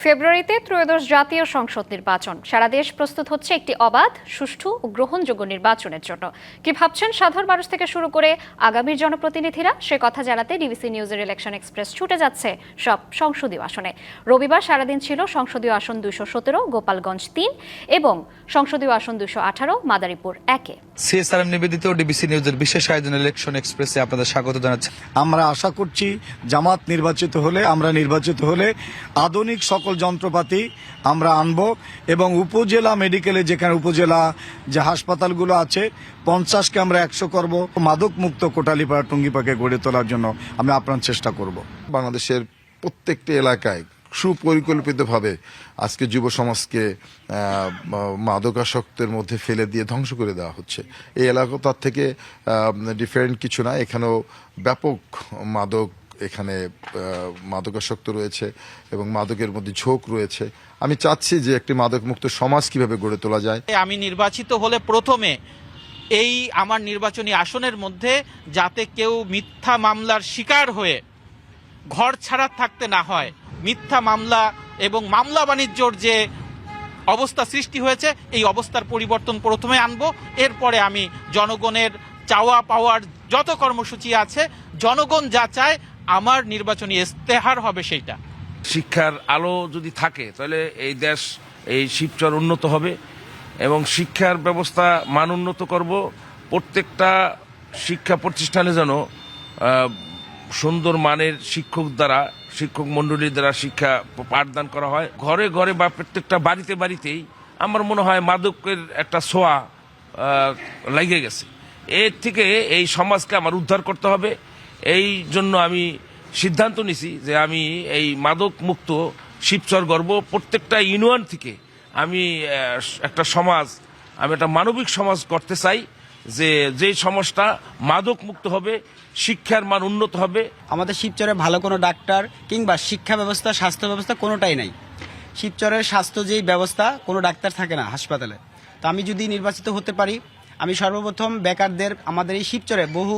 ফেব্রুয়ারিতে ত্রয়োদশ জাতীয় সংসদ নির্বাচন। সারা দেশ প্রস্তুত হচ্ছে একটি অবাধ, সুষ্ঠু ও গ্রহণযোগ্য নির্বাচনের জন্য। কি ভাবছেন সাধারণ মানুষ থেকে শুরু করে আগামীর জনপ্রতিনিধিরা, সে কথা জানাতে ডিবিসি নিউজের ইলেকশন এক্সপ্রেস ছুটে যাচ্ছে সব সংসদীয় আসনে। রবিবার সারাদিন ছিল সংসদীয় আসন 217, গোপালগঞ্জ 3 এবং সংসদীয় আসন 218, মাদারীপুর 1-এ। সিএসআরএম নিবেদিত ডিবিসি নিউজের বিশেষ আয়োজন ইলেকশন এক্সপ্রেসে আপনাদের স্বাগত জানাচ্ছি। আমরা আশা করছি জামাত নির্বাচিত হলে আধুনিক সকল যন্ত্রপাতি আমরা আনব এবং উপজেলা মেডিকেলে, যেখানে উপজেলা যে হাসপাতালগুলো আছে 50কে আমরা 100 করব। মাদক মুক্ত কোটালীপাড়া টুঙ্গিপাড়াকে গড়ে তোলার জন্য আমরা আপ্রাণ চেষ্টা করব। বাংলাদেশের প্রত্যেকটি এলাকায় সুপরিকল্পিতভাবে আজকে যুব সমাজকে মাদকাসক্তের মধ্যে ফেলে দিয়ে ধ্বংস করে দেওয়া হচ্ছে। এই এলাকা তার থেকে ডিফারেন্ট কিছু না। এখানেও ব্যাপক এখানে মাদকাসক্ত রয়েছে এবং মাদকের মধ্যে ঝোঁক রয়েছে। আমি চাচ্ছি যে একটি মাদক মুক্ত সমাজ কিভাবে গড়ে তোলা যায়। আমি নির্বাচিত হলে প্রথমে এই আমার নির্বাচনী আসনের মধ্যে যাতে কেউ মিথ্যা মামলার শিকার হয়ে ঘর ছাড়া থাকতে না হয়, মিথ্যা মামলা এবং মামলা বাণিজ্যর যে অবস্থা সৃষ্টি হয়েছে এই অবস্থার পরিবর্তন প্রথমে আনবো। এরপরে আমি জনগণের চাওয়া পাওয়ার যত কর্মসূচি আছে, জনগণ যা চায় আমার নির্বাচনী ইস্তেহার হবে সেইটা। শিক্ষার আলো যদি থাকে তাহলে এই দেশ, এই শিবচর উন্নত হবে এবং শিক্ষার ব্যবস্থা মান উন্নত করব। প্রত্যেকটা শিক্ষা প্রতিষ্ঠানে যেন সুন্দর মানের শিক্ষক মণ্ডলীর দ্বারা শিক্ষা পাঠদান করা হয়। ঘরে ঘরে বা প্রত্যেকটা বাড়িতেই আমার মনে হয় মাদকের একটা ছোঁয়া লেগে গেছে। এর থেকে এই সমাজকে আমার উদ্ধার করতে হবে। এই জন্য আমি সিদ্ধান্ত নিছি যে আমি এই মাদক মুক্ত শিবচর গড়ব। প্রত্যেকটা ইউনিয়ন থেকে আমি একটা মানবিক সমাজ করতে চাই, যে সমাজটা মাদক মুক্ত হবে, শিক্ষার মান উন্নত হবে। আমাদের শিবচরে ভালো কোনো ডাক্তার কিংবা শিক্ষা ব্যবস্থা, স্বাস্থ্য ব্যবস্থা কোনোটাই নাই। শিবচরের স্বাস্থ্য যেই ব্যবস্থা, কোনো ডাক্তার থাকে না হাসপাতালে। তো আমি যদি নির্বাচিত হতে পারি, আমি সর্বপ্রথম বেকারদের, আমাদের এই শিবচরে বহু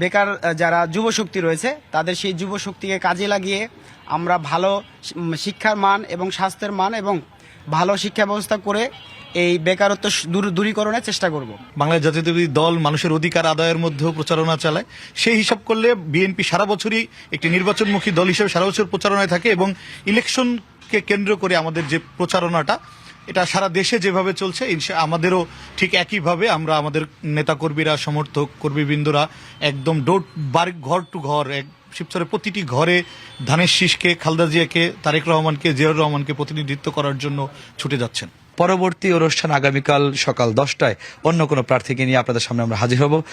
বেকার যারা যুবশক্তি রয়েছে, তাদের সেই যুবশক্তিকে কাজে লাগিয়ে আমরা ভালো শিক্ষার মান এবং স্বাস্থ্যের মান এবং ভালো শিক্ষা ব্যবস্থা করে এই বেকারত্ব দূরীকরণের চেষ্টা করব। বাংলাদেশ জাতীয়তাবাদী দল মানুষের অধিকার আদায়ের মধ্যেও প্রচারণা চালায়। সেই হিসাব করলে বিএনপি সারা বছরই একটি নির্বাচনমুখী দল হিসেবে সারা বছর প্রচারণায় থাকে এবং ইলেকশনকে কেন্দ্র করে আমাদের যে প্রচারণাটা, এটা সারা দেশে যেভাবে চলছে আমাদেরও ঠিক একইভাবে আমরা আমাদের নেতাকর্মীরা, সমর্থক কর্মীবৃন্দরা একদম ঘর টু ঘর, শিবচরের প্রতিটি ঘরে ধানের শীষকে, খালেদা জিয়াকে, তারেক রহমানকে, জিয়াউর রহমানকে প্রতিনিধিত্ব করার জন্য ছুটে যাচ্ছেন। পরবর্তী অনুষ্ঠান আগামীকাল সকাল 10টায় অন্য কোনো প্রার্থীকে নিয়ে আপনাদের সামনে আমরা হাজির হব।